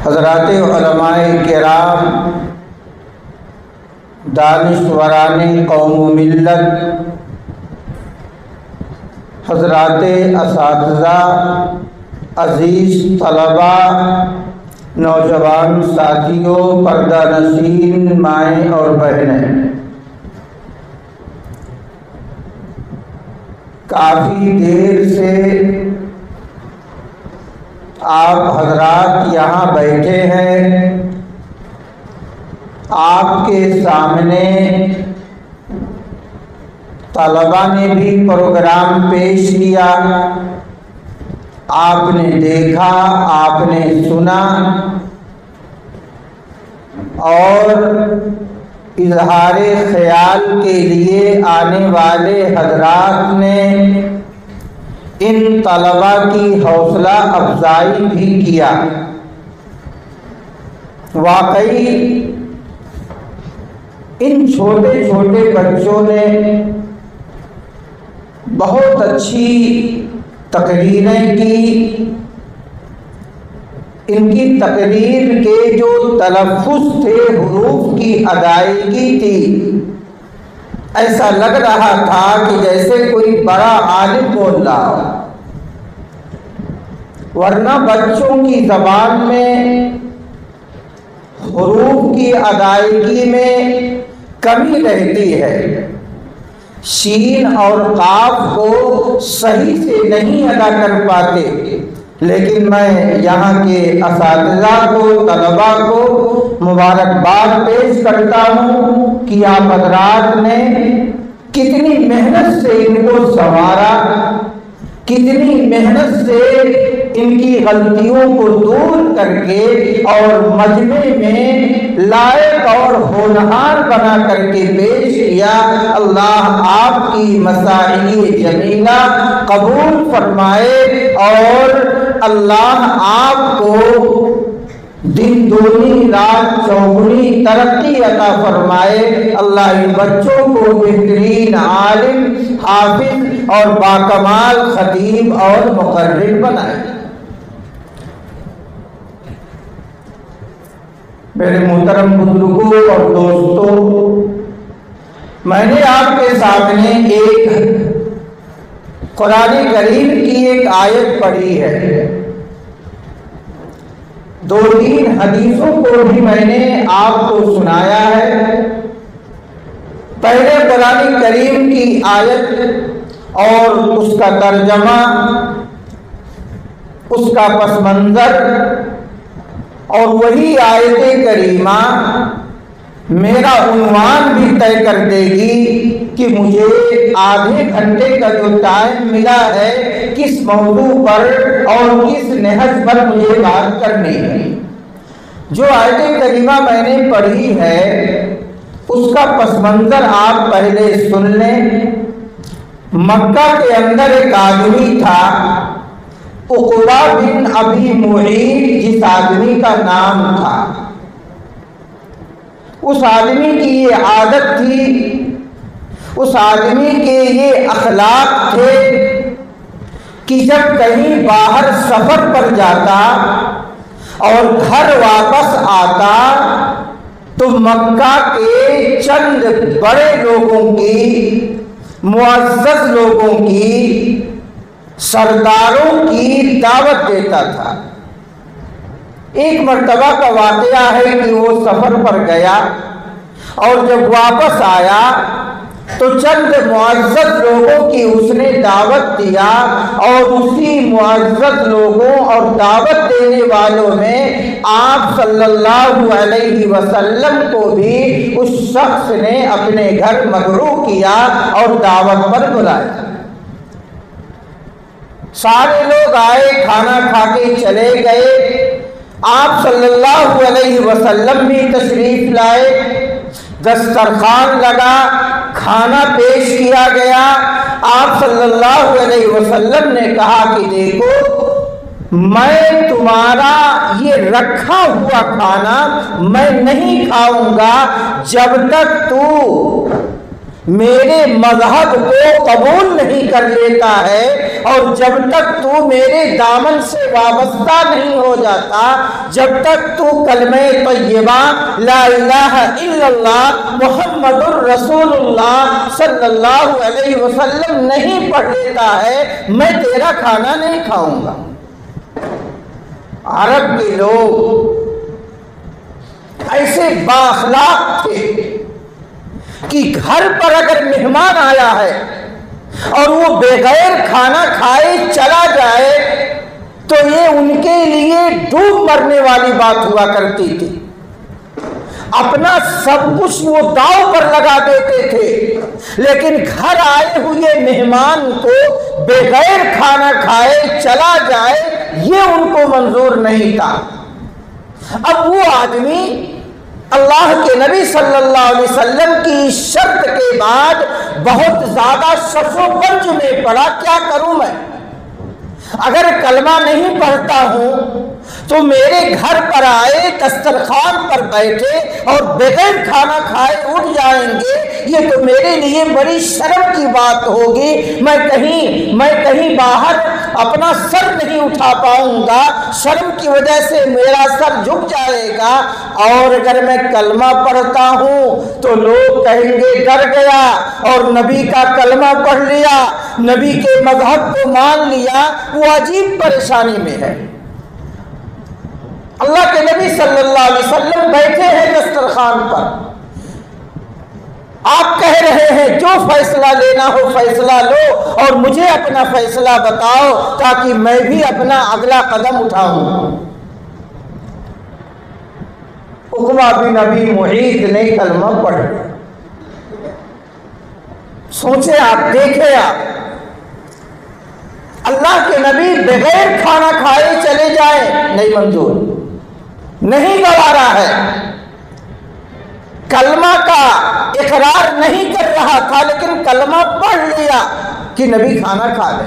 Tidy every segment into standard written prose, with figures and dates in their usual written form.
حضرات علماء کرام، دانشوران قوم و ملت، حضرات اساتذہ، عزیز طلباء، نوجوان ساتھیوں، پردہ نشین مائیں اور بہنیں، کافی دیر سے آپ حضرات یہاں بیٹھے ہیں۔ آپ کے سامنے طلباء نے بھی پروگرام پیش کیا، آپ نے دیکھا، آپ نے سنا، اور اظہار خیال کے لیے آنے والے حضرات نے ان طلباء کی حوصلہ افزائی بھی کیا۔ واقعی ان چھوٹے چھوٹے بچوں نے بہت اچھی تقریریں کی۔ ان کی تقریر کے جو تلفظ تھے، حروف کی ادائیگی تھی، ایسا لگ رہا تھا کہ جیسے کوئی بڑا عالم بول رہا ہو، ورنہ بچوں کی زبان میں حروف کی ادائیگی میں کمی رہتی ہے، شین اور قاف کو صحیح سے نہیں ادا کر پاتے۔ لیکن میں یہاں کے اساتذہ کو، طلباء کو مبارکباد پیش کرتا ہوں کہ آپ حضرات نے کتنی محنت سے ان کو سنوارا، کتنی محنت سے ان کی غلطیوں کو دور کر کے اور مجمع میں لائق اور ہونہار بنا کر کے پیش کیا۔ اللہ آپ کی مساعی جمیلہ قبول فرمائے اور اللہ آپ کو دن دگنی رات چوگنی ترقی عطا فرمائے۔ اللہ ان بچوں کو بہترین عالم، حافظ اور باکمال خطیب اور مقرر بنائے۔ میرے محترم بزرگوں اور دوستوں، میں نے آپ کے سامنے ایک قرآن کریم کی ایک آیت پڑھی ہے، دو تین حدیثوں کو بھی میں نے آپ کو سنایا ہے۔ پہلے قرآن کریم کی آیت اور اس کا ترجمہ، اس کا پس منظر اور وہی آیت کریمہ میرا عنوان بھی طے کر دے گی کہ مجھے آدھے گھنٹے کا جو ٹائم ملا ہے کس موضوع پر اور کس نہج پر مجھے بات کرنی ہے۔ جو آیت کریمہ میں نے پڑھی ہے اس کا پس منظر آپ پہلے سن لیں۔ مکہ کے اندر ایک آدمی تھا، عقبہ بن ابی معیط جس آدمی کا نام تھا۔ اس آدمی کی یہ عادت تھی، اس آدمی کے یہ اخلاق تھے کہ جب کہیں باہر سفر پر جاتا اور گھر واپس آتا تو مکہ کے چند بڑے لوگوں کی، معزز لوگوں کی، سرداروں کی دعوت دیتا تھا۔ ایک مرتبہ کا واقعہ ہے کہ وہ سفر پر گیا اور جب واپس آیا تو چند معزز لوگوں کی اس نے دعوت دیا، اور اسی معزز لوگوں اور دعوت دینے والوں میں آپ صلی اللہ علیہ وسلم کو بھی اس شخص نے اپنے گھر مدعو کیا اور دعوت پر بلایا۔ سارے لوگ آئے، کھانا کھا کے چلے گئے۔ آپ صلی اللہ علیہ وسلم بھی تشریف لائے، دسترخوان لگا، کھانا پیش کیا گیا۔ آپ صلی اللہ علیہ وسلم نے کہا کہ دیکھو، میں تمہارا یہ رکھا ہوا کھانا میں نہیں کھاؤں گا جب تک تو میرے مذہب کو قبول نہیں کر لیتا ہے، اور جب تک تو میرے دامن سے وابستہ نہیں ہو جاتا، جب تک تو کلمہ طیبہ لا الہ الا اللہ محمد الرسول اللہ صلی اللہ علیہ وسلم نہیں پڑھ لیتا ہے، میں تیرا کھانا نہیں کھاؤں گا۔ عرب کے لوگ ایسے بااخلاق تھے کہ گھر پر اگر مہمان آیا ہے اور وہ بغیر کھانا کھائے چلا جائے تو یہ ان کے لیے ڈوب مرنے والی بات ہوا کرتی تھی۔ اپنا سب کچھ وہ داؤ پر لگا دیتے تھے، لیکن گھر آئے ہوئے مہمان کو بغیر کھانا کھائے چلا جائے یہ ان کو منظور نہیں تھا۔ اب وہ آدمی اللہ کے نبی صلی اللہ علیہ وسلم کی شرط کے بعد بہت زیادہ شک و پنج میں پڑا، کیا کروں میں؟ اگر کلمہ نہیں پڑھتا ہوں تو میرے گھر پر آئے، دسترخوان پر بیٹھے اور بغیر کھانا کھائے اٹھ جائیں گے، یہ تو میرے لیے بڑی شرم کی بات ہوگی۔ میں کہیں باہر اپنا سر نہیں اٹھا پاؤں گا، شرم کی وجہ سے میرا سر جھک جائے گا، اور اگر میں کلمہ پڑھتا ہوں تو لوگ کہیں گے ڈر گیا اور نبی کا کلمہ پڑھ لیا، نبی کے مذہب کو مان لیا، وہ عجیب پریشانی میں ہے۔ اللہ کے نبی صلی اللہ علیہ وسلم بیٹھے ہیں دسترخوان پر، آپ کہہ رہے ہیں جو فیصلہ لینا ہو فیصلہ لو اور مجھے اپنا فیصلہ بتاؤ تاکہ میں بھی اپنا اگلا قدم اٹھاؤں۔ عقبہ بن ابی معیط نے کلمہ پڑھ لیا۔ سوچے آپ، دیکھے آپ، اللہ کے نبی بغیر کھانا کھائے چلے جائیں، نہیں منظور، نہیں گوارا ہے۔ کلمہ کا اقرار نہیں کر رہا تھا لیکن کلمہ پڑھ لیا کہ نبی کھانا کھا لے۔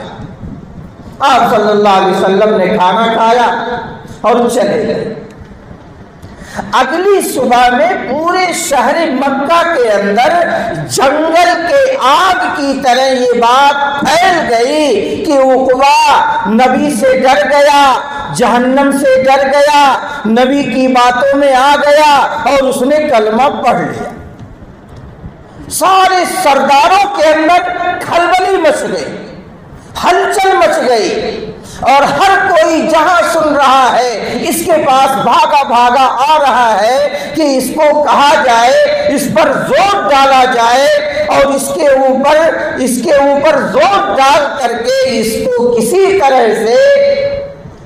آپ صلی اللہ علیہ وسلم نے کھانا کھایا اور چلے گئے۔ اگلی صبح میں پورے شہر مکہ کے اندر جنگل کے آگ کی طرح یہ بات پھیل گئی کہ عقبہ نبی سے ڈر گیا، جہنم سے ڈر گیا، نبی کی باتوں میں آ گیا اور اس نے کلمہ پڑھ لیا۔ سارے سرداروں کے اندر کھلبلی مچ گئی، ہلچل مچ گئی، اور ہر کوئی جہاں سن رہا ہے اس کے پاس بھاگا بھاگا آ رہا ہے کہ اس کو کہا جائے، اس پر زور ڈالا جائے اور اس کے اوپر زور ڈال کر کے اس کو کسی طرح سے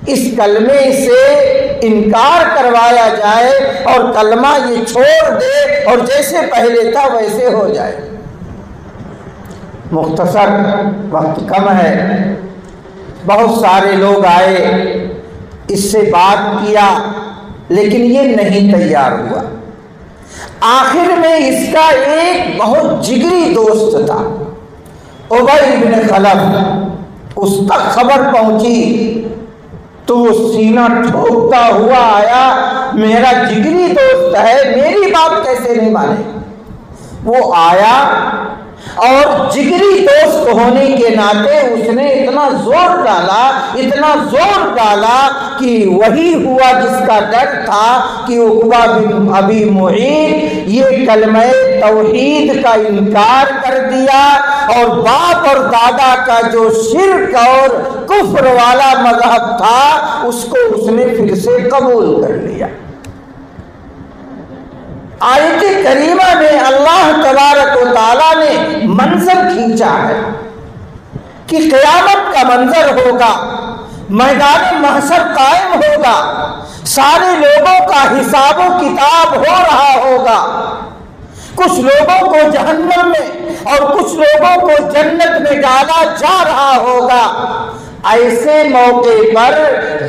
اس کلمے سے انکار کروایا جائے اور کلمہ یہ چھوڑ دے اور جیسے پہلے تھا ویسے ہو جائے۔ مختصر وقت کم ہے، بہت سارے لوگ آئے، اس سے بات کیا لیکن یہ نہیں تیار ہوا۔ آخر میں اس کا ایک بہت جگری دوست تھا، ابی بن خلف، اس تک خبر پہنچی تو وہ سینہ ٹھوکتا ہوا آیا، میرا جگری دوست ہے، میری بات کیسے نہیں مانے؟ وہ آیا اور جگری دوست ہونے کے ناطے اس نے اتنا زور ڈالا کہ وہی ہوا جس کا ڈر تھا کہ عقبہ بن ابی معیط یہ کلمہ توحید کا انکار کر دیا اور باپ اور دادا کا جو شرک اور کفر والا مذہب تھا اس کو اس نے پھر سے قبول کر لیا۔ آیت کریمہ میں اللہ تبارک و تعالیٰ نے منظر کھینچا ہے کہ قیامت کا منظر ہوگا، میدان محشر قائم ہوگا، سارے لوگوں کا حساب و کتاب ہو رہا ہوگا، کچھ لوگوں کو جہنم میں اور کچھ لوگوں کو جنت میں ڈالا جا رہا ہوگا۔ ایسے موقع پر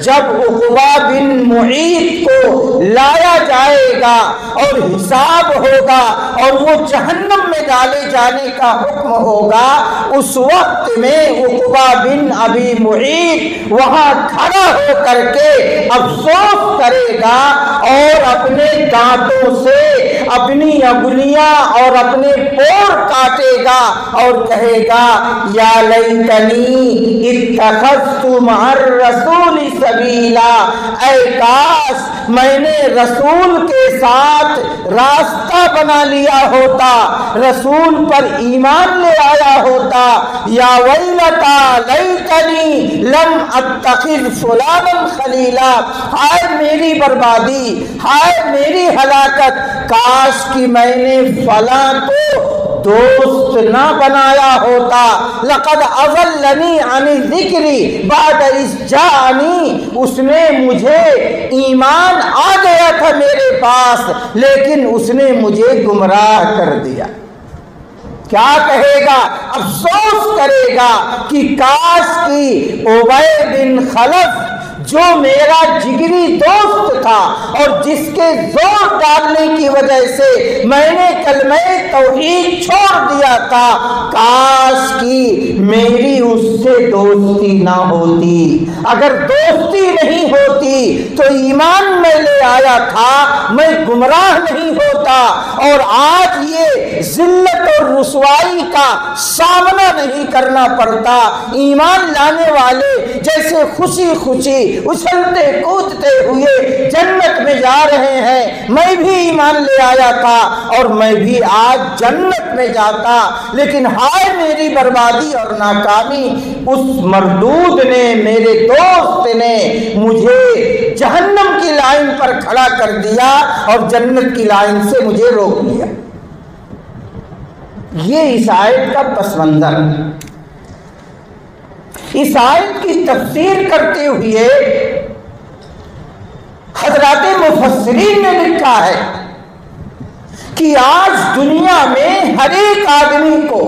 جب عقبہ بن معیط کو لایا جائے گا اور حساب ہوگا اور وہ جہنم میں ڈالے جانے کا حکم ہوگا، اس وقت میں عقبہ بن ابی معیط وہاں کھڑا ہو کر کے افسوس کرے گا اور اپنے دانتوں سے اپنی انگلیاں اور اپنے پور کاٹے گا اور کہے گا یا لیتنی اتخذت مع الرسول سبیلا، اے کاش میں نے رسول کے ساتھ راستہ بنا لیا ہوتا، رسول پر ایمان لے آیا ہوتا۔ یا ویلتا لیتنی لم اتخذ فلانا خلیلا، ہائے میری بربادی، ہائے میری ہلاکت، کاش کہ میں نے فلاں کو دوست نہ بنایا ہوتا۔ لقد اضلنی عن الذکر بعد اذ جاءنی، اس نے مجھے ایمان آ گیا تھا میرے پاس لیکن اس نے مجھے گمراہ کر دیا۔ کیا کہے گا؟ افسوس کرے گا کہ کاش کی ابی بن خلف جو میرا جگری دوست تھا اور جس کے زور ڈالنے کی وجہ سے میں نے کلمہ توحید چھوڑ دیا تھا، کاش کی میری اس سے دوستی نہ ہوتی۔ اگر دوستی نہیں ہوتی تو ایمان میں لے آیا تھا، میں گمراہ نہیں ہوتا اور آج یہ ذلت اور رسوائی کا سامنا نہیں کرنا پڑتا۔ ایمان لانے والے جیسے خوشی خوشی اچھلتے کودتے ہوئے جنت میں جا رہے ہیں، میں بھی ایمان لے آیا تھا اور میں بھی آج جنت میں جاتا، لیکن ہائے میری بربادی اور ناکامی، اس مردود نے، میرے دوست نے مجھے جہنم کی لائن پر کھڑا کر دیا اور جنت کی لائن سے مجھے روک لیا۔ یہ اس آیت کا پس منظر۔ اس آیت کی تفسیر کرتے ہوئے حضرات مفسرین نے لکھا ہے کہ آج دنیا میں ہر ایک آدمی کو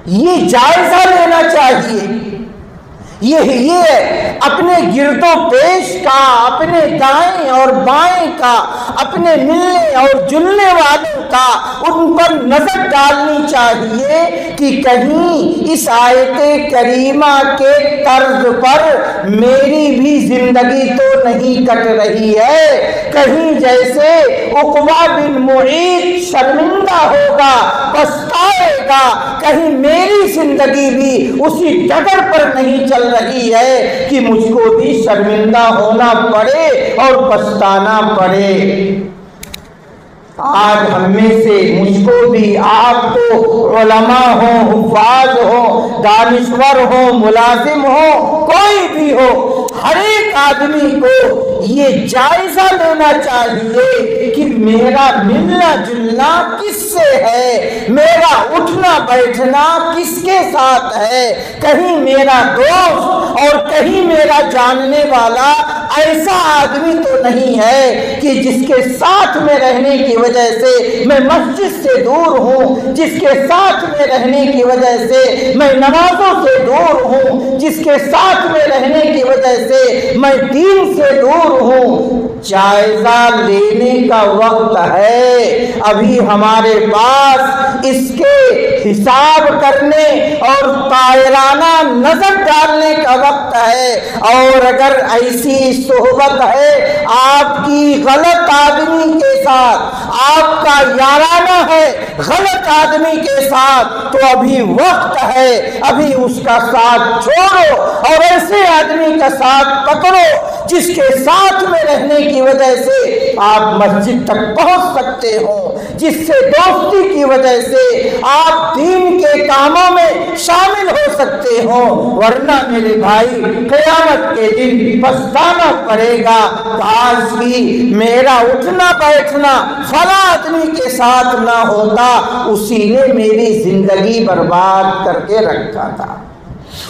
یہ جائزہ لینا چاہیے، یہ اپنے گرد و پیش کا، اپنے دائیں اور بائیں کا، اپنے ملنے اور جلنے والوں کا ان پر نظر ڈالنی چاہیے کہ کہیں اس آیت کریمہ کے طرز پر میری بھی زندگی تو نہیں کٹ رہی ہے، کہیں جیسے عقبہ بن معیط شرمندہ ہوگا، پچھتائے گا، کہیں میری زندگی بھی اسی ڈگر پر نہیں چل رہی ہے کہ مجھ کو بھی شرمندہ ہونا پڑے اور پچھتانا پڑے۔ آج ہم میں سے مجھ کو بھی، آپ کو، علماء ہوں، حفاظ ہوں، دانشور ہوں، ملازم ہوں، کوئی بھی ہو، ہر ایک آدمی کو یہ جائزہ لینا چاہیے کہ میرا ملنا جلنا کس سے ہے، میرا اٹھنا بیٹھنا کس کے ساتھ ہے، کہیں میرا دوست اور کہیں میرا جاننے والا ایسا آدمی تو نہیں ہے کہ جس کے ساتھ میں رہنے کی وجہ سے میں مسجد سے دور ہوں، جس کے ساتھ میں رہنے کی وجہ سے میں نمازوں سے دور ہوں، جس کے ساتھ میں رہنے کی وجہ سے میں دین سے دور ہوں۔ جائزہ لینے کا وقت ہے، ابھی ہمارے پاس اس کے حساب کرنے اور طائرانہ نظر ڈالنے کا وقت ہے، اور اگر ایسی صحبت ہے آپ کی غلط آدمی کے ساتھ، آپ کا یارانہ ہے غلط آدمی کے ساتھ، تو ابھی وقت ہے، ابھی اس کا ساتھ چھوڑو اور ایسے آدمی کا ساتھ پکڑو جس کے ساتھ میں رہنے کی وجہ سے آپ مسجد تک پہنچ سکتے ہو، جس سے دوستی کی وجہ سے آپ دین کے کاموں میں شامل ہو سکتے ہو، ورنہ میرے بھائی قیامت کے دن پچھتانا پڑے گا، کاش کی میرا اٹھنا بیٹھنا فلاں آدمی کے ساتھ نہ ہوتا، اسی نے میری زندگی برباد کر کے رکھا تھا۔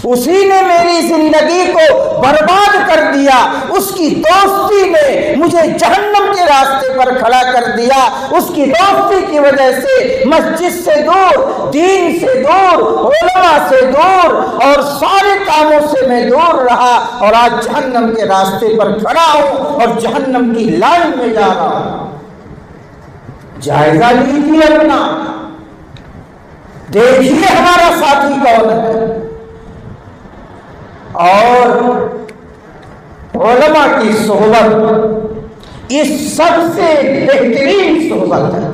اسی نے میری زندگی کو برباد کر دیا، اس کی دوستی نے مجھے جہنم کے راستے پر کھڑا کر دیا، اس کی دوستی کی وجہ سے مسجد سے دور، دین سے دور، علماء سے دور اور سارے کاموں سے میں دور رہا، اور آج جہنم کے راستے پر کھڑا ہوں اور جہنم کی لائن میں جا رہا ہوں۔ جائزہ لیجیے اپنا، دیکھیے ہمارا ساتھی کون ہے۔ اور علماء کی صحبت یہ سب سے بہترین صحبت ہے۔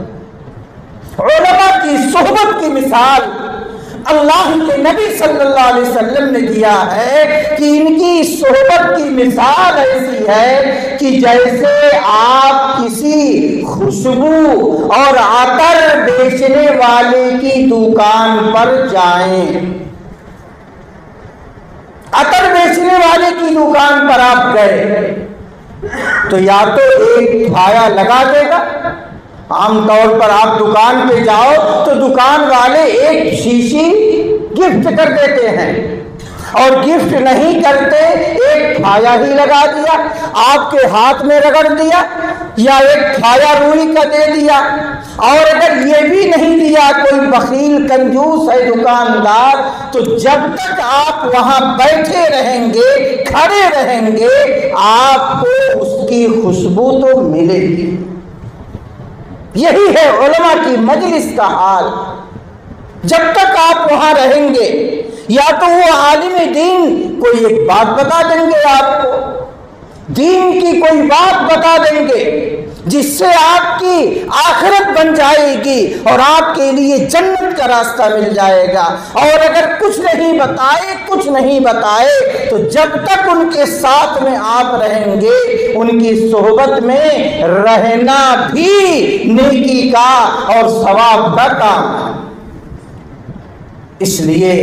علماء کی صحبت کی مثال اللہ کے نبی صلی اللہ علیہ وسلم نے دیا ہے کہ ان کی صحبت کی مثال ایسی ہے کہ جیسے آپ کسی خوشبو اور عطر بیچنے والے کی دکان پر جائیں، عطر بیچنے والے کی دکان پر آپ گئے تو یا تو ایک پھایا لگا دے گا، عام طور پر آپ دکان پہ جاؤ تو دکان والے ایک شیشی گفٹ کر دیتے ہیں، اور گفٹ نہیں کرتے ایک پھایا ہی لگا دیا، آپ کے ہاتھ میں رگڑ دیا، یا ایک پھایا روئی کا دے دیا۔ اور اگر یہ بھی نہیں دیا، کوئی بخیل کنجوس ہے دکاندار، تو جب تک آپ وہاں بیٹھے رہیں گے، کھڑے رہیں گے، آپ کو اس کی خوشبو تو ملے گی۔ یہی ہے علماء کی مجلس کا حال۔ جب تک آپ وہاں رہیں گے، یا تو وہ عالم دین کوئی ایک بات بتا دیں گے آپ کو، دین کی کوئی بات بتا دیں گے جس سے آپ کی آخرت بن جائے گی اور آپ کے لیے جنت کا راستہ مل جائے گا، اور اگر کچھ نہیں بتائے تو جب تک ان کے ساتھ میں آپ رہیں گے، ان کی صحبت میں رہنا بھی نیکی کا اور ثواب کا کام ہے۔ اس لیے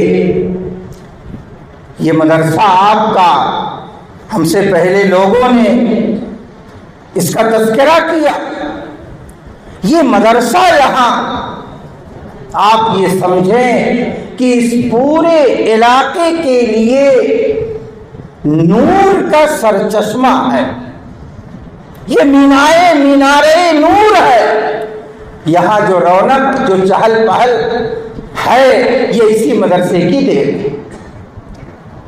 یہ مدرسہ آپ کا، ہم سے پہلے لوگوں نے اس کا تذکرہ کیا، یہ مدرسہ یہاں آپ یہ سمجھیں کہ اس پورے علاقے کے لیے نور کا سرچشمہ ہے، یہ مینارے نور ہے۔ یہاں جو رونق، جو چہل پہل ہے، یہ اسی مدرسے کی دین ہے۔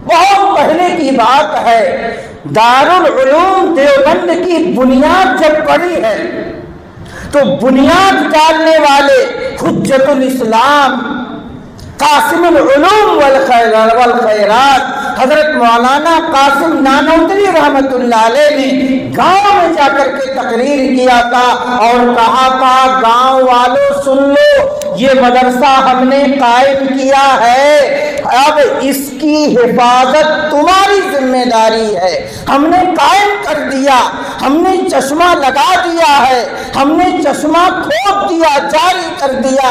بہت پہلے کی بات ہے، دارالعلوم دیوبند کی بنیاد جب پڑی ہے تو بنیاد ڈالنے والے حجت الاسلام، قاسم العلوم والخیرات حضرت مولانا قاسم نانوتوی رحمت اللہ علیہ نے گاؤں میں جا کر کے تقریر کیا تھا اور کہا تھا، گاؤں والوں سن لو، یہ مدرسہ ہم نے قائم کیا ہے، اب اس کی حفاظت تمہاری ذمہ داری ہے۔ ہم نے قائم کر دیا، ہم نے چشمہ لگا دیا ہے، ہم نے چشمہ کھود دیا، جاری کر دیا،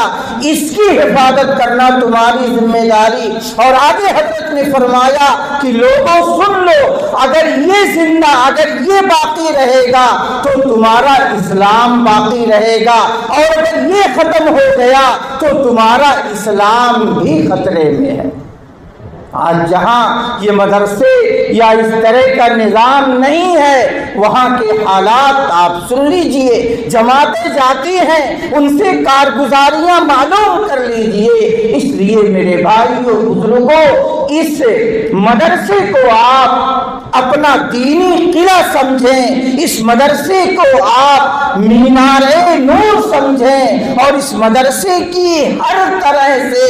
اس کی حفاظت کرنا تمہاری ذمہ داری۔ اور آگے حضرت نے فرمایا کہ لوگوں سن لو، اگر یہ زندہ، اگر یہ باقی رہے گا تو تمہارا اسلام باقی رہے گا، اور اگر یہ ختم ہو گیا تو تمہارا اسلام بھی خطرے میں ہے۔ آج جہاں یہ مدرسے یا اس طرح کا نظام نہیں ہے، وہاں کے حالات آپ سن لیجئے، جماعتیں جاتی ہیں، ان سے کارگزاریاں معلوم کر لیجئے۔ اس لیے میرے بھائیوں بزرگوں، اس مدرسے کو آپ اپنا دینی قلعہ سمجھیں، اس مدرسے کو آپ مینارے نور سمجھیں، اور اس مدرسے کی ہر طرح سے،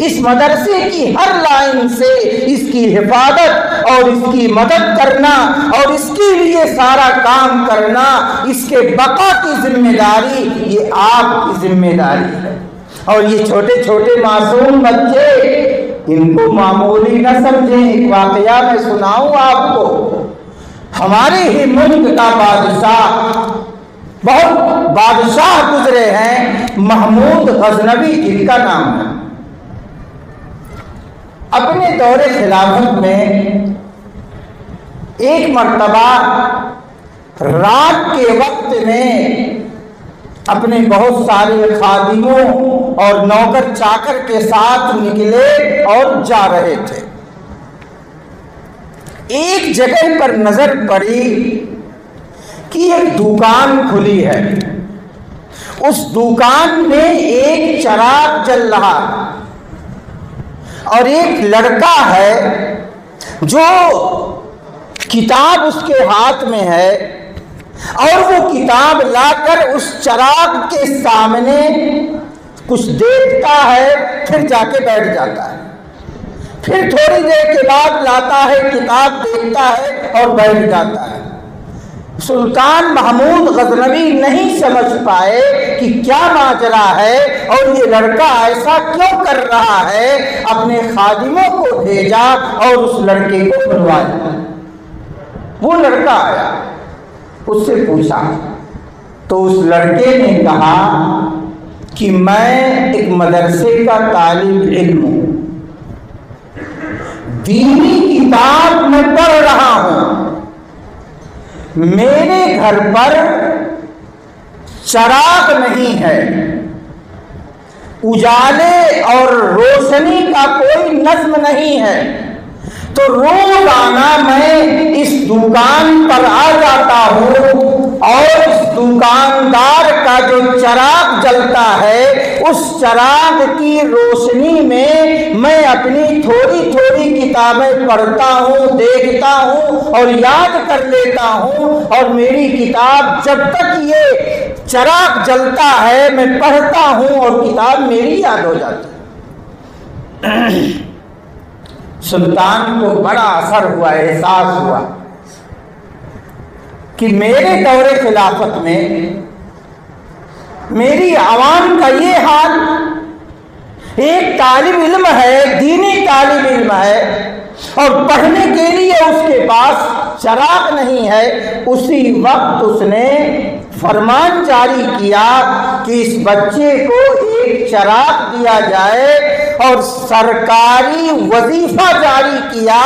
اس مدرسے کی ہر لائن سے اس کی حفاظت اور اس کی مدد کرنا اور اس کے لیے سارا کام کرنا، اس کے بقا کی ذمہ داری یہ آپ کی ذمہ داری ہے۔ اور یہ چھوٹے چھوٹے معصوم بچے، ان کو معمولی نہ سمجھیں۔ ایک واقعہ میں سناؤں آپ کو، ہمارے ہی ملک کا بادشاہ، بہت بادشاہ گزرے ہیں، محمود غزنوی جن کا نام ہے، اپنے دور خلافت میں ایک مرتبہ رات کے وقت میں اپنے بہت سارے خادموں اور نوکر چاکر کے ساتھ نکلے اور جا رہے تھے۔ ایک جگہ پر نظر پڑی کہ ایک دکان کھلی ہے، اس دکان میں ایک چراغ جل رہا اور ایک لڑکا ہے جو کتاب اس کے ہاتھ میں ہے اور وہ کتاب لا کر اس چراغ کے سامنے کچھ دیکھتا ہے، پھر جا کے بیٹھ جاتا ہے، پھر تھوڑی دیر کے بعد لاتا ہے، کتاب دیکھتا ہے اور بیٹھ جاتا ہے۔ سلطان محمود غزنوی نہیں سمجھ پائے کہ کیا ماجرا ہے اور یہ لڑکا ایسا کیوں کر رہا ہے۔ اپنے خادموں کو بھیجا اور اس لڑکے کو بلوایا۔ وہ لڑکا آیا، اس سے پوچھا تو اس لڑکے نے کہا کہ میں ایک مدرسے کا طالب علم ہوں، دینی کتاب میں پڑھ رہا ہوں، میرے گھر پر چراغ نہیں ہے، اجالے اور روشنی کا کوئی نظم نہیں ہے، تو روزانہ میں اس دکان پر آ جاتا ہوں اور اس دکاندار کا جو چراغ جلتا ہے اس چراغ کی روشنی میں اپنی تھوڑی تھوڑی کتابیں پڑھتا ہوں، دیکھتا ہوں اور یاد کر لیتا ہوں، اور میری کتاب جب تک یہ چراغ جلتا ہے میں پڑھتا ہوں اور کتاب میری یاد ہو جاتی ہے۔ سلطان کو بڑا اثر ہوا، احساس ہوا کہ میرے دور خلافت میں میری عوام کا یہ حال، ایک طالب علم ہے، دینی طالب علم ہے اور پڑھنے کے لیے اس کے پاس چراغ نہیں ہے۔ اسی وقت اس نے فرمان جاری کیا کہ اس بچے کو ایک چراغ دیا جائے اور سرکاری وظیفہ جاری کیا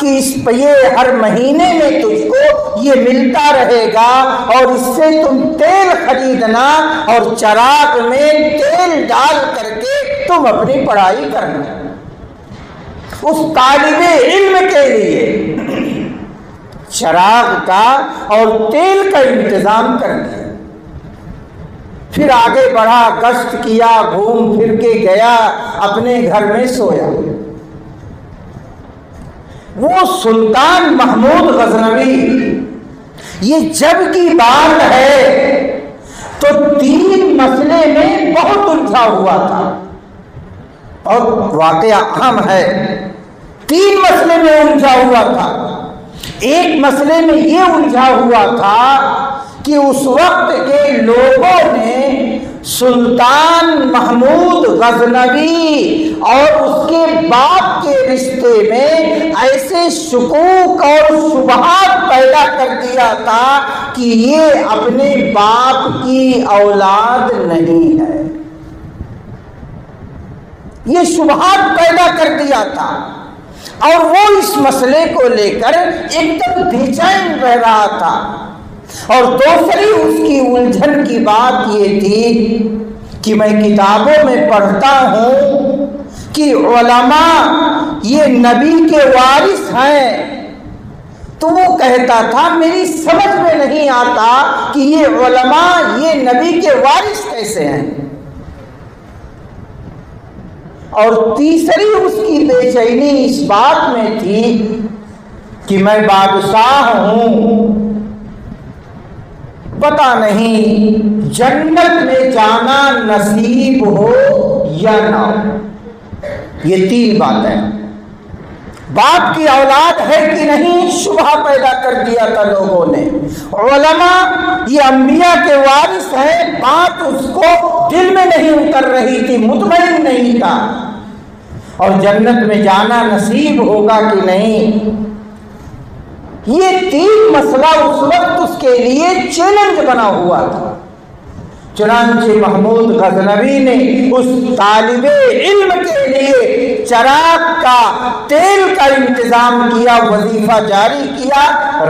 کہ یہ ہر مہینے میں تجھ کو یہ ملتا رہے گا اور اس سے تم تیل خریدنا اور چراغ میں تیل ڈال کر کے تم اپنی پڑھائی کرنا۔ اس طالب علم کے لیے چراغ کا اور تیل کا انتظام کر دیا۔ پھر آگے بڑھا، گشت کیا، گھوم پھر کے گیا، اپنے گھر میں سویا۔ وہ سلطان محمود غزنوی یہ جب کی بات ہے تو 3 مسئلے میں بہت الجھا ہوا تھا، اور واقعہ اہم ہے، 3 مسئلے میں الجھا ہوا تھا۔ ایک مسئلے میں یہ الجھا ہوا تھا کہ اس وقت کے لوگوں نے سلطان محمود غزنوی اور اس کے باپ کے رشتے میں ایسے شکوک اور شبہات پیدا کر دیا تھا کہ یہ اپنے باپ کی اولاد نہیں ہے۔ یہ شبہات پیدا کر دیا تھا اور وہ اس مسئلے کو لے کر ایک دم بے چین رہ رہا تھا۔ اور دوسری اس کی الجھن کی بات یہ تھی کہ میں کتابوں میں پڑھتا ہوں کہ علماء یہ نبی کے وارث ہیں، تو وہ کہتا تھا میری سمجھ میں نہیں آتا کہ یہ علماء یہ نبی کے وارث کیسے ہیں۔ اور تیسری اس کی بے چینی اس بات میں تھی کہ میں بادشاہ ہوں، پتہ نہیں جنت میں جانا نصیب ہو یا نہ ہو۔ یہ 3 باتیں، باپ کی اولاد ہے کہ نہیں شبہ پیدا کر دیا تھا لوگوں نے، علماء یہ انبیاء کے وارث ہیں، بات اس کو دل میں نہیں اتر رہی تھی، مطمئن نہیں تھا، اور جنت میں جانا نصیب ہوگا کہ نہیں۔ یہ 3 مسئلہ اس وقت اس کے لیے چیلنج بنا ہوا تھا۔ چنانچہ محمود غزنوی نے اس طالب علم کے لیے چراغ کا، تیل کا انتظام کیا، وظیفہ جاری کیا،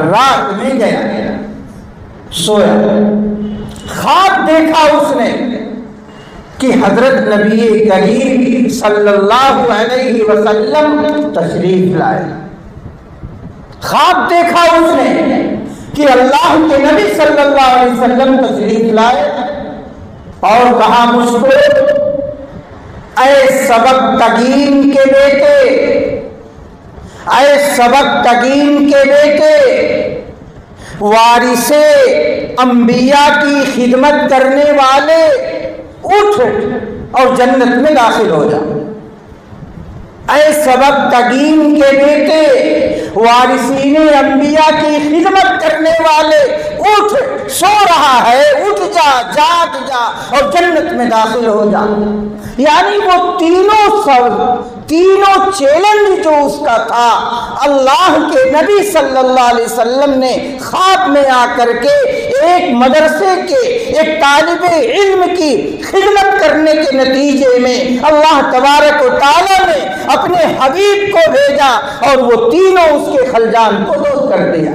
رات میں گیا، سویا، خواب دیکھا اس نے کہ حضرت نبی کریم صلی اللہ علیہ وسلم تشریف لائے۔ خواب دیکھا اس نے کہ اللہ کے نبی صلی اللہ علیہ وسلم تشریف لائے اور کہا مجھ کو اے سبکتگین کے بیٹے، اے سبکتگین کے بیٹے، وارث انبیاء کی خدمت کرنے والے، اٹھ اور جنت میں داخل ہو جا۔ اے سبکتگین کے بیٹے، وارثین انبیاء کی خدمت کرنے والے، اٹھ، سو رہا ہے، اٹھ جا، جاگ جا اور جنت میں داخل ہو جا۔ یعنی وہ تینوں چیلنج جو اس کا تھا، اللہ کے نبی صلی اللہ علیہ وسلم نے خواب میں آ کر کے ایک مدرسے کے ایک طالب علم کی خدمت کرنے کے نتیجے میں اللہ تبارک و تعالیٰ نے اپنے حبیب کو بھیجا اور وہ تینوں اس کے خلجان کو دور کر دیا۔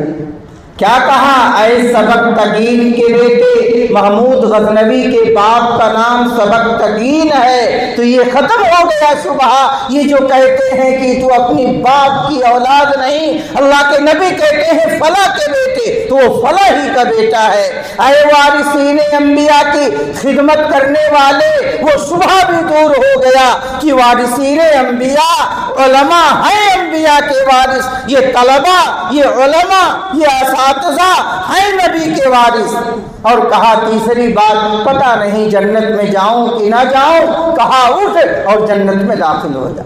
کیا کہا؟ اے سبکتگین کے بیٹے، محمود غزنوی کے باپ کا نام سبکتگین ہے، تو یہ ختم ہو گیا شبہ یہ جو کہتے ہیں کہ تو اپنی باپ کی اولاد نہیں، اللہ کے نبی کہتے ہیں فلاں کے بیٹے، تو وہ فلاں ہی کا بیٹا ہے۔ اے وارثین انبیاء کی خدمت کرنے والے، وہ شبہ بھی دور ہو گیا کہ وارثین انبیاء علماء ہیں، انبیاء کے وارث، یہ طلباء، یہ علماء، یہ اساتذہ ہیں نبی کے وارث۔ اور کہا تیسری بات، پتہ نہیں جنت میں جاؤں کہ نہ جاؤں، کہا اٹھ اور جنت میں داخل ہو جا۔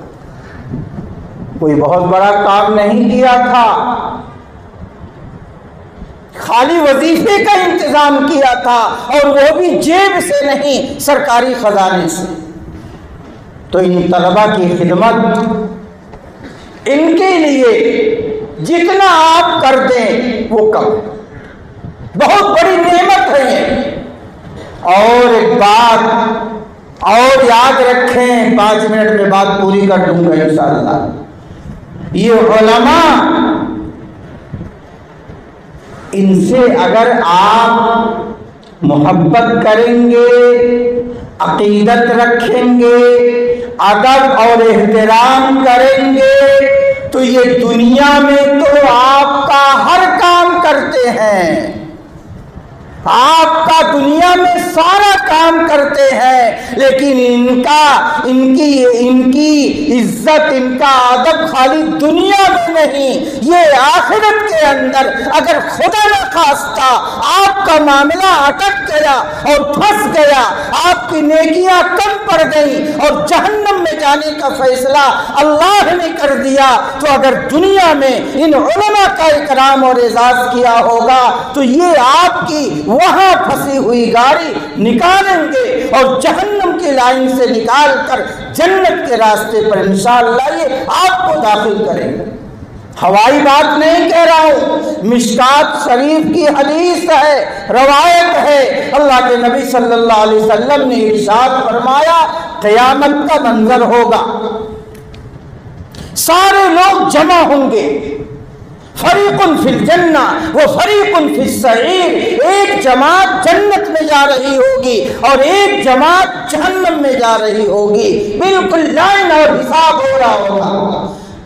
کوئی بہت بڑا کام نہیں کیا تھا، خالی وظیفے کا انتظام کیا تھا، اور وہ بھی جیب سے نہیں، سرکاری خزانے سے۔ تو ان طلباء کی خدمت، ان کے لیے جتنا آپ کر دیں وہ کم، بہت بڑی نعمت ہے۔ اور ایک بات اور یاد رکھیں، 5 منٹ میں بات پوری کر دوں گا انشاءاللہ۔ یہ علماء، ان سے اگر آپ محبت کریں گے، عقیدت رکھیں گے، ادب اور احترام کریں گے، تو یہ دنیا میں تو آپ کا ہر کام کرتے ہیں، آپ کا دنیا میں سارا کام کرتے ہیں، لیکن ان کی عزت، ان کا ادب خالی دنیا میں نہیں، یہ آخرت کے اندر اگر خدا نہ خواستہ آپ کا معاملہ اٹک گیا اور پھنس گیا، آپ کی نیکیاں کم پڑ گئیں اور جہنم میں جانے کا فیصلہ اللہ نے کر دیا، تو اگر دنیا میں ان علماء کا اکرام اور اعزاز کیا ہوگا تو یہ آپ کی وہاں پھنسی ہوئی گاڑی نکالیں گے اور جہنم کی لائن سے نکال کر جنت کے راستے پر انشاءاللہ یہ آپ کو داخل کریں گے۔ ہوائی بات نہیں کہہ رہا ہوں، مشکات شریف کی حدیث ہے، روایت ہے، اللہ کے نبی صلی اللہ علیہ وسلم نے ارشاد فرمایا قیامت کا منظر ہوگا، سارے لوگ جمع ہوں گے، فریق فی الجنہ و فریق فی السعیر، ایک جماعت جنت میں جا رہی ہوگی اور ایک جماعت جہنم میں جا رہی ہوگی، بالکل لائن اور حساب ہو رہا ہوگا۔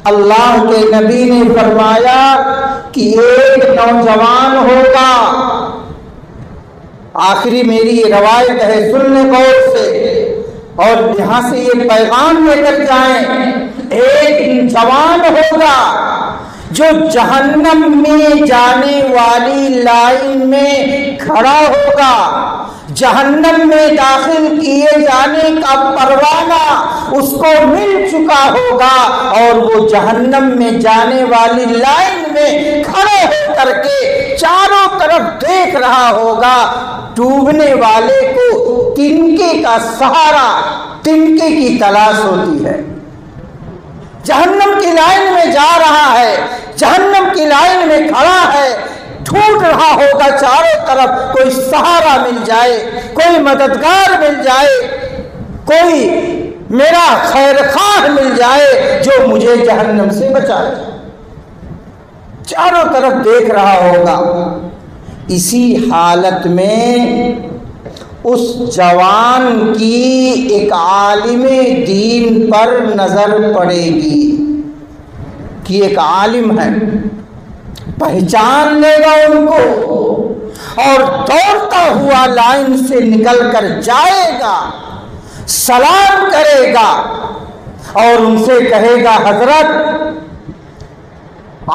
اللہ کے نبی نے فرمایا کہ ایک نوجوان ہوگا، آخری میری یہ روایت ہے، سن لیں غور سے اور یہاں سے یہ پیغام لے کر جائیں، ایک جوان ہوگا جو جہنم میں جانے والی لائن میں کھڑا ہوگا، جہنم میں داخل کیے جانے کا پروانہ اس کو مل چکا ہوگا اور وہ جہنم میں جانے والی لائن میں کھڑے ہو کر کے چاروں طرف دیکھ رہا ہوگا، ڈوبنے والے کو تنکے کا سہارا، تنکے کی تلاش ہوتی ہے، جہنم کی لائن میں جا رہا ہے، جہنم کی لائن میں کھڑا ہے، ڈھونڈ رہا ہوگا چاروں طرف کوئی سہارا مل جائے، کوئی مددگار مل جائے، کوئی میرا خیر خواہ مل جائے جو مجھے جہنم سے بچائے، چاروں طرف دیکھ رہا ہوگا۔ اسی حالت میں اس جوان کی ایک عالم دین پر نظر پڑے گی کہ ایک عالم ہے، پہچان لے گا ان کو اور دوڑتا ہوا لائن سے نکل کر جائے گا، سلام کرے گا اور ان سے کہے گا حضرت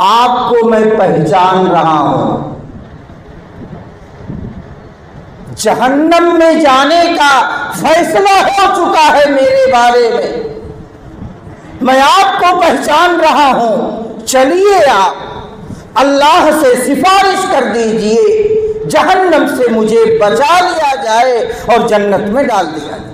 آپ کو میں پہچان رہا ہوں، جہنم میں جانے کا فیصلہ ہو چکا ہے میرے بارے میں آپ کو پہچان رہا ہوں، چلیے آپ اللہ سے سفارش کر دیجئے جہنم سے مجھے بچا لیا جائے اور جنت میں ڈال دیا جائے۔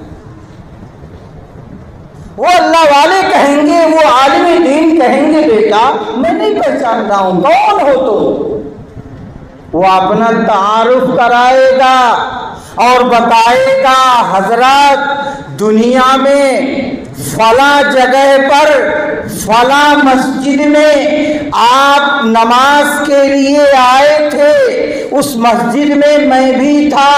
وہ اللہ والے کہیں گے، وہ عالم دین کہیں گے بیٹا میں نہیں پہچان رہا ہوں، کون ہو تم؟ وہ اپنا تعارف کرائے گا اور بتائے گا حضرت دنیا میں فلاں جگہ پر فلاں مسجد میں آپ نماز کے لیے آئے تھے، اس مسجد میں بھی تھا،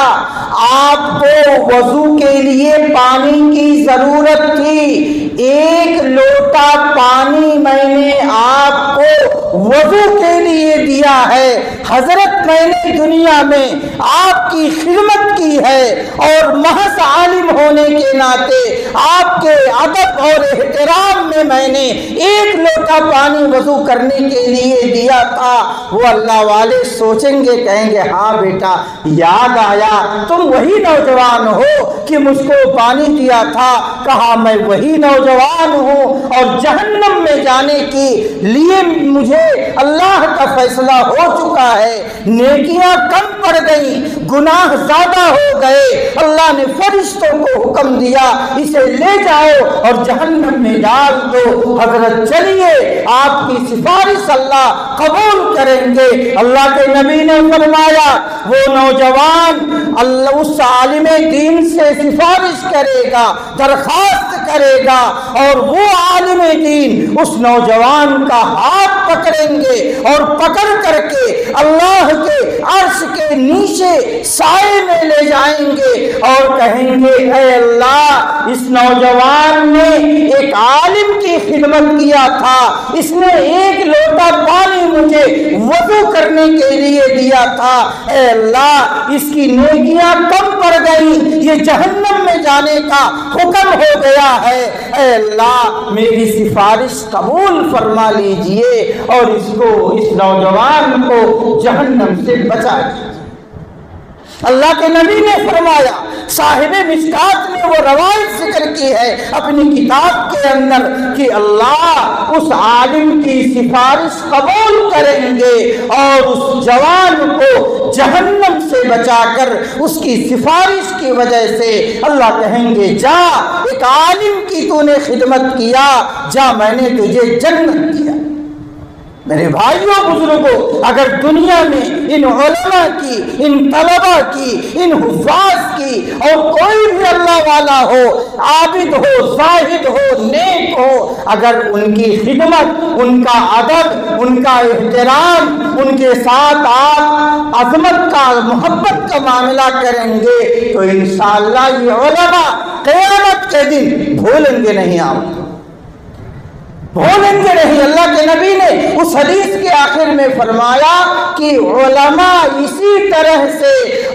آپ کو وضو کے لیے پانی کی ضرورت تھی، ایک لوٹا پانی میں نے آپ کو وضو کے لیے دیا ہے، حضرت میں نے دنیا میں آپ کی خدمت کی ہے اور محض عالم ہونے کے ناطے آپ کے ادب اور احترام میں نے ایک لوٹا پانی وضو کرنے کے لیے دیا تھا۔ وہ اللہ والے سوچیں گے، کہیں گے ہاں بیٹا یاد آیا، تم وہی نوجوان ہو کہ مجھ کو پانی دیا تھا، کہا میں وہی نوجوان ہوں اور جہنم میں جانے کے لیے مجھے اللہ کا فیصلہ ہو چکا ہے، نیکیاں کم پڑ گئی، گناہ زیادہ ہو گئے، اللہ نے فرشتوں کو حکم دیا اسے لے جاؤ اور جہنم میں ڈال دو، حضرت چلیے آپ کی سفارش اللہ قبول کریں گے۔ اللہ کے نبی نے فرمایا وہ نوجوان اللہ اس عالم دین سے سفارش کرے گا، درخواست کرے گا اور وہ عالم دین اس نوجوان کا ہاتھ پکڑیں گے اور پکڑ کر کے اللہ کے عرش کے نیچے سائے میں لے جائیں گے اور کہیں گے اے اللہ اس نوجوان نے ایک عالم کی خدمت کیا تھا، اس نے ایک لوٹا پانی مجھے وضو کرنے کے لیے دیا تھا، اے اللہ اس کی نیکیاں کم پڑ گئی، یہ جہنم میں جانے کا حکم ہو گیا ہے، اے اللہ میری سفارش قبول فرما لیجئے اور اس نوجوان کو جہنم سے بچا دیجئے۔ اللہ کے نبی نے فرمایا، صاحب مشکات نے وہ روایت ذکر کی ہے اپنی کتاب کے اندر کہ اللہ اس عالم کی سفارش قبول کریں گے اور اس جوان کو جہنم سے بچا کر اس کی سفارش کی وجہ سے اللہ کہیں گے جا ایک عالم کی تو نے خدمت کیا، جا میں نے تجھے جنت دیا۔ میرے بھائیوں بزرگوں، اگر دنیا میں ان علماء کی، ان طلباء کی، ان حفاظ کی اور کوئی بھی اللہ والا ہو، عابد ہو، زاہد ہو، نیک ہو، اگر ان کی خدمت، ان کا ادب، ان کا احترام، ان کے ساتھ آپ عظمت کا، محبت کا معاملہ کریں گے تو انشاءاللہ یہ علماء قیامت کے دن بھولیں گے نہیں، آپ بھولیں گے نہیں۔ اللہ کے نبی نے اس حدیث کے آخر میں فرمایا کہ علماء اسی طرح سے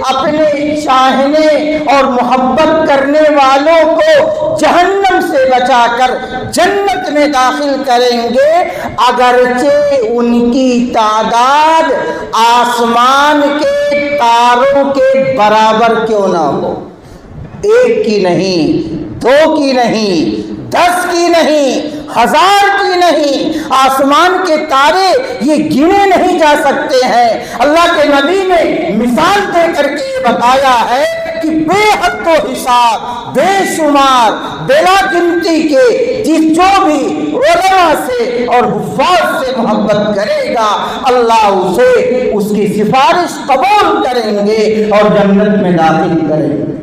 اپنے چاہنے اور محبت کرنے والوں کو جہنم سے بچا کر جنت میں داخل کریں گے، اگرچہ ان کی تعداد آسمان کے تاروں کے برابر کیوں نہ ہو، ایک کی نہیں، دو کی نہیں، 10 کی نہیں، 1000 کی نہیں، آسمان کے تارے یہ گنے نہیں جا سکتے ہیں۔ اللہ کے نبی نے مثال دے کر کے یہ بتایا ہے کہ بے حد و حساب، بے شمار، بلا گنتی کے جو بھی علماء سے اور حفاظ سے محبت کرے گا اللہ اسے اس کی سفارش قبول کریں گے اور جنت میں داخل کریں گے۔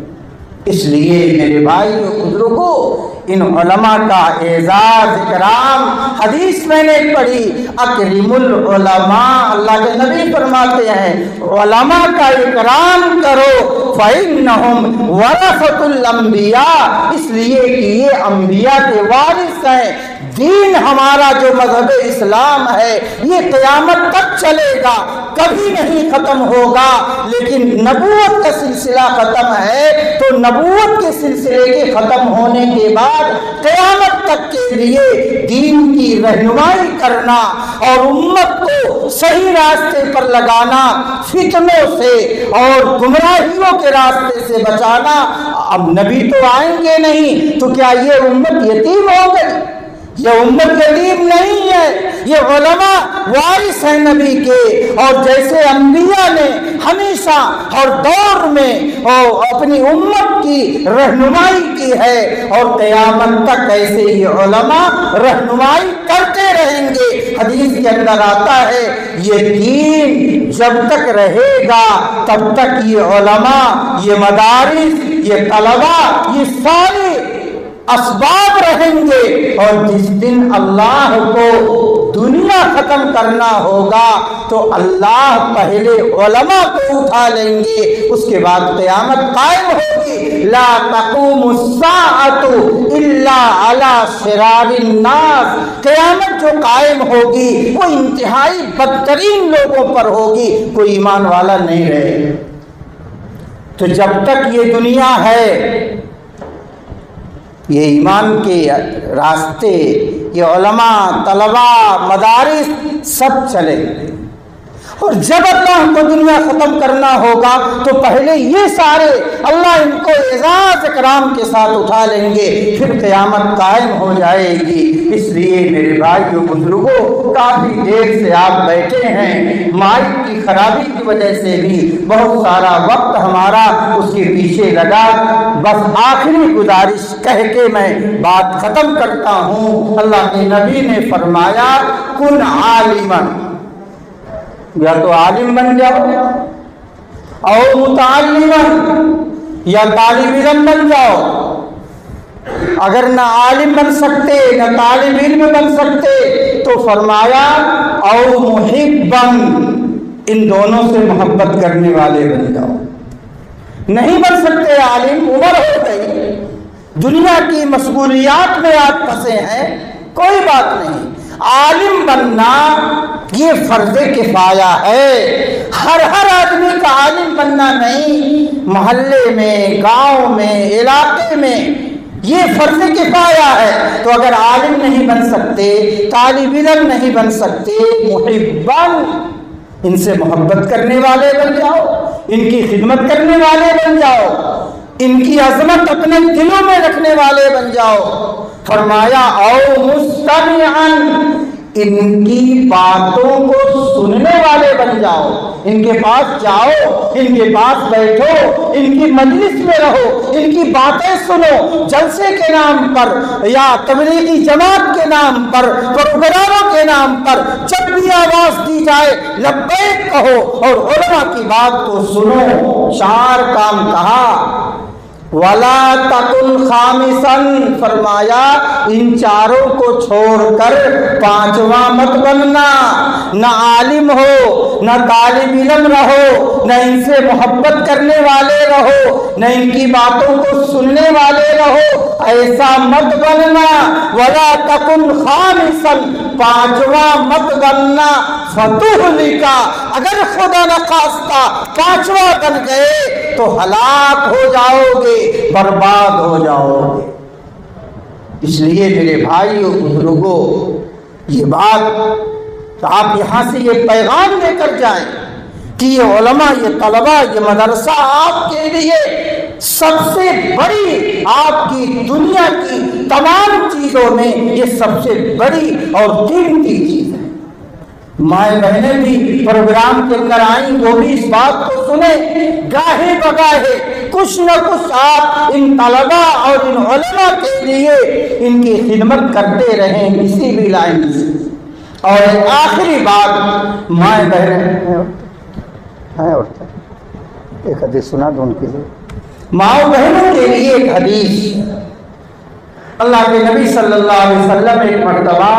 اس لیے میرے بھائیو بزرگوں، ان علماء کا اعزاز اکرام، حدیث میں نے پڑھی اکرم العلماء، اللہ کے نبی فرماتے ہیں علماء کا اکرام کرو فإنہم ورثۃ الانبیاء، اس لیے کہ یہ انبیاء کے وارث ہیں، دین ہمارا جو مذہب اسلام ہے یہ قیامت تک چلے گا، کبھی نہیں ختم ہوگا، لیکن نبوت کا سلسلہ ختم ہے تو نبوت کے سلسلے کے ختم ہونے کے بعد قیامت تک کے لیے دین کی رہنمائی کرنا اور امت کو صحیح راستے پر لگانا، فتنوں سے اور گمراہیوں کے راستے سے بچانا۔ اب نبی تو آئیں گے نہیں تو کیا یہ امت یتیم ہو گئی؟ یہ امت یتیم نہیں ہے، یہ علماء وارث ہیں نبی کے، اور جیسے انبیاء نے ہمیشہ ہر دور میں اپنی امت کی رہنمائی کی ہے اور قیامت تک ایسے ہی علماء رہنمائی کرتے رہیں گے۔ حدیث کے اندر آتا ہے یہ دین جب تک رہے گا تب تک یہ علماء، یہ مدارس، یہ طلباء، یہ سارے اسباب رہیں گے، اور جس دن اللہ کو دنیا ختم کرنا ہوگا تو اللہ پہلے علماء کو اٹھا لیں گے، اس کے بعد قیامت قائم ہوگی۔ لا تقوم الساعة الا على شرار الناس، قیامت جو قائم ہوگی وہ انتہائی بدترین لوگوں پر ہوگی، کوئی ایمان والا نہیں رہے۔ تو جب تک یہ دنیا ہے یہ ایمان کے راستے، یہ علماء، طلباء، مدارس سب چلیں گے، اور جب اللہ کو دنیا ختم کرنا ہوگا تو پہلے یہ سارے اللہ ان کو اعزاز اکرام کے ساتھ اٹھا لیں گے، پھر قیامت قائم ہو جائے گی۔ اس لیے میرے بھائیو بزرگوں، کافی دیر سے آپ بیٹھے ہیں، مائک کی خرابی کی وجہ سے بھی بہت سارا وقت ہمارا اس کے پیچھے لگا۔ بس آخری گزارش کہہ کے میں بات ختم کرتا ہوں۔ اللہ کے نبی نے فرمایا کن عالماً، یا تو عالم بن جاؤ، اور متعلماً، یا طالب علم بن جاؤ۔ اگر نہ عالم بن سکتے نہ طالب علم بن سکتے تو فرمایا اور محباً، ان دونوں سے محبت کرنے والے بن جاؤ۔ نہیں بن سکتے عالم، عمر ہو گئی، دنیا کی مشغولیات میں آپ پھنسے ہیں، کوئی بات نہیں، عالم بننا یہ فرض کفایہ ہے، ہر آدمی کا عالم بننا نہیں، محلے میں، گاؤں میں، علاقے میں یہ فرض کفایہ ہے۔ تو اگر عالم نہیں بن سکتے، طالب علم نہیں بن سکتے، محباً، ان سے محبت کرنے والے بن جاؤ، ان کی خدمت کرنے والے بن جاؤ، ان کی عظمت اپنے دلوں میں رکھنے والے بن جاؤ۔ فرمایا او مستمعاً، ان کی باتوں کو سننے والے بن جاؤ، ان کے پاس جاؤ، ان کے پاس بیٹھو، ان کی مجلس میں رہو، ان کی باتیں سنو، جلسے کے نام پر یا تبلیغی جماعت کے نام پر، پروگراموں کے نام پر جب بھی آواز دی جائے لبیک کہو اور علماء کی بات کو سنو۔ چار کام کہا، وَلَا تَكُنْ خَامِسًا، فرمایا ان چاروں کو چھوڑ کر پانچواں مت بننا، نہ عالم ہو، نہ طالب علم رہو، نہ ان سے محبت کرنے والے رہو، نہ ان کی باتوں کو سننے والے رہو، ایسا مت بننا۔ وَلَا تَكُنْ خَامِسًا، پانچواں مت بننا، فَتُهْلِكَ، اگر خدا نخواستہ پانچواں بن گئے تو ہلاک ہو جاؤ گے، برباد ہو جاؤ گے۔ اس لیے میرے بھائیوں بزرگوں، یہ بات آپ یہاں سے یہ پیغام لے کر جائیں کہ یہ علماء، یہ طلباء، یہ مدرسہ آپ کے لیے سب سے بڑی، آپ کی دنیا کی تمام چیزوں میں یہ سب سے بڑی اور قیمتی چیز ہے۔ مائیں بہنیں بھی پروگرام کے اندر آئیں، وہ بھی اس بات کو سنیں، گاہے بگاہے کچھ نہ کچھ آپ ان طلباء اور ان علماء کے لیے ان کی خدمت کرتے رہیں کسی بھی لائن سے۔ اور ایک آخری بات، مائیں بہنیں ایک حدیث سنا دو ان کے لیے، ماؤں بہنوں کے لیے ایک حدیث۔ اللہ کے نبی صلی اللہ علیہ وسلم ایک مرتبہ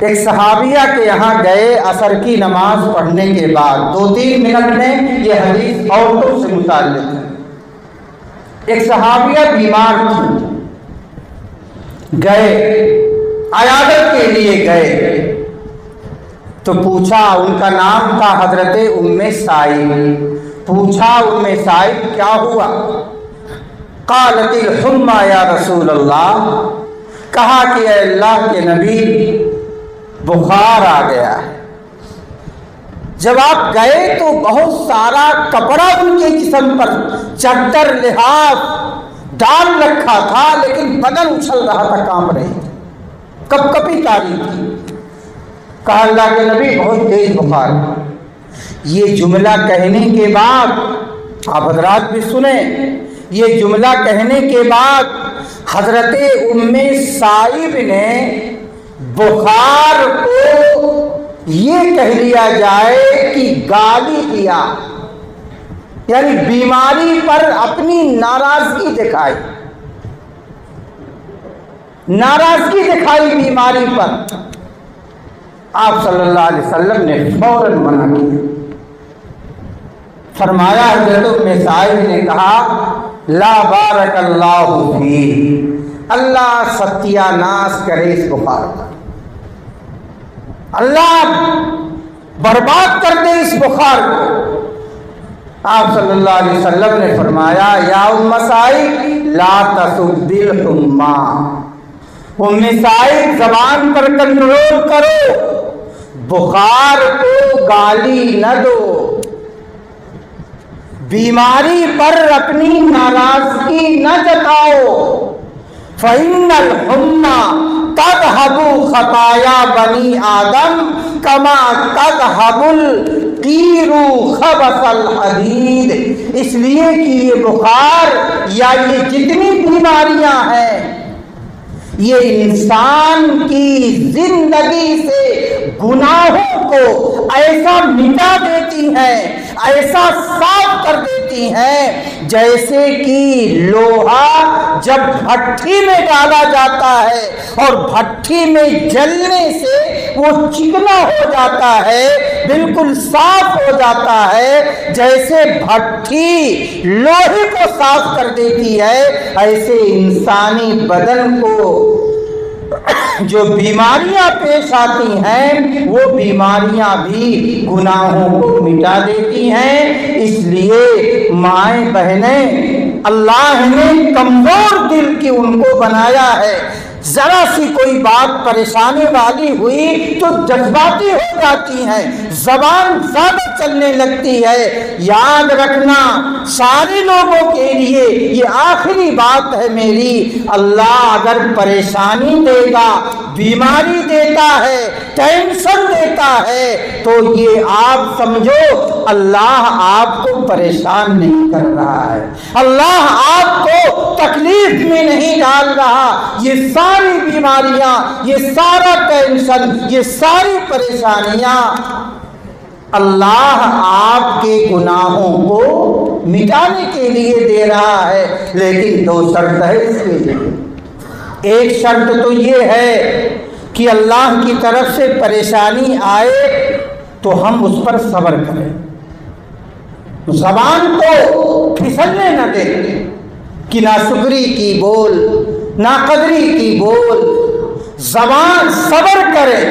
ایک صحابیہ کے یہاں گئے عصر کی نماز پڑھنے کے بعد، 2-3 منٹ میں یہ حدیث عورتوں سے متعلق ہے۔ ایک صحابیہ بیمار تھی، گئے عیادت کے لیے گئے تو پوچھا، ان کا نام تھا حضرت ام سائب، پوچھا ام سائب کیا ہوا؟ قالت الحمى یا رسول اللہ، کہا کہ اے اللہ کے نبی بخار آ گیا ہے۔ جب آپ گئے تو بہت سارا کپڑا ان کے جسم پر چادر لحاف ڈال رکھا تھا، لیکن بدن اچھل رہا تھا، کانپ رہی تھی، کپ کپی تاری تھی۔ کہا اللہ کے نبی بہت تیز بخار۔ یہ جملہ کہنے کے بعد آپ حضرات بھی سنیں، یہ جملہ کہنے کے بعد حضرت ام سائب نے بخار کو یہ کہہ لیا جائے کہ گالی دیا، یعنی بیماری پر اپنی ناراضگی دکھائی، ناراضگی دکھائی بیماری پر۔ آپ صلی اللہ علیہ وسلم نے فوراً منع کیا، فرمایا، حضرت ام سائب نے کہا لا بارک اللہ فی، اللہ ستیہ ناش کرے اس بخار کا، اللہ برباد کر دے اس بخار کو۔ آپ صلی اللہ علیہ وسلم نے فرمایا یا ام سائب لا تسبی الحمى، ام سائب زبان پر کنٹرول کرو، بخار کو گالی نہ دو، بیماری پر اپنی ناراضگی نہ جتاؤ۔ فَإِنَّ الْحُمَّى تَذْهَبُ خَطَايَا بَنِي آدَمَ كَمَا تَذْهَبُ الْقِيرُ خَبَثَ الْحَدِيدِ، اس لیے کہ یہ بخار یا یہ جتنی بیماریاں ہیں یہ انسان کی زندگی سے گناہوں کو ایسا مٹا دیتی ہیں، ایسا صاف کر دیتی ہیں، جیسے کہ لوہا جب بھٹی میں ڈالا جاتا ہے اور بھٹی میں جلنے سے وہ چکنا ہو جاتا ہے، بالکل صاف ہو جاتا ہے، جیسے بھٹی لوہے کو صاف کر دیتی ہے، ایسے انسانی بدن کو جو بیماریاں پیش آتی ہیں وہ بیماریاں بھی گناہوں کو مٹا دیتی ہیں۔ اس لیے مائیں بہنیں، اللہ نے کمزور دل کی ان کو بنایا ہے، ذرا سی کوئی بات پریشانی والی ہوئی تو جذباتی ہو جاتی ہیں، زبان زیادہ چلنے لگتی ہے۔ یاد رکھنا سارے لوگوں کے لیے یہ آخری بات ہے میری، اللہ اگر پریشانی دے گا، بیماری دیتا ہے، ٹینشن دیتا ہے، تو یہ آپ سمجھو اللہ آپ کو پریشان نہیں کر رہا ہے، اللہ آپ کو تکلیف میں نہیں ڈال رہا۔ یہ ساری بیماریاں، یہ سارا ٹینشن، یہ ساری پریشانیاں اللہ آپ کے گناہوں کو مٹانے کے لیے دے رہا ہے، لیکن دو شرط ہے اس کے لیے۔ ایک شرط تو یہ ہے کہ اللہ کی طرف سے پریشانی آئے تو ہم اس پر صبر کریں، زبان کو پھسلنے نہ دیں کہ ناشکری کی بول، ناقدری کی بول، زبان صبر کرے۔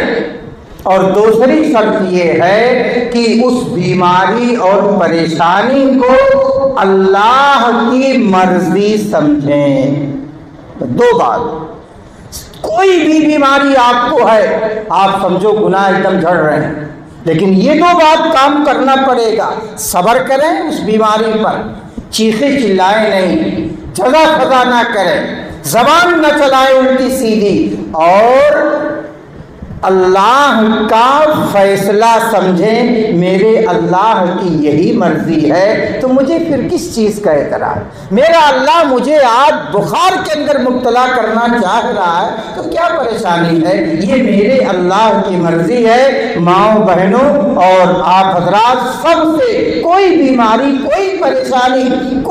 اور دوسری شرط یہ ہے کہ اس بیماری اور پریشانی کو اللہ کی مرضی سمجھیں۔ دو بات، کوئی بھی بیماری آپ کو ہے، آپ سمجھو گناہ ایک دم جھڑ رہے ہیں، لیکن یہ دو بات کام کرنا پڑے گا، صبر کریں اس بیماری پر، چیخیں چلائیں نہیں، جزا فضا نہ کریں، زبان نہ چلائیں الٹی سیدھی، اور اللہ کا فیصلہ سمجھیں، میرے اللہ کی یہی مرضی ہے تو مجھے پھر کس چیز کا اعتراض؟ میرا اللہ مجھے آج بخار کے اندر مبتلا کرنا چاہ رہا ہے تو کیا پریشانی ہے؟ یہ میرے اللہ کی مرضی ہے۔ ماؤں بہنوں اور آپ حضرات سب سے کوئی بیماری، کوئی پریشانی،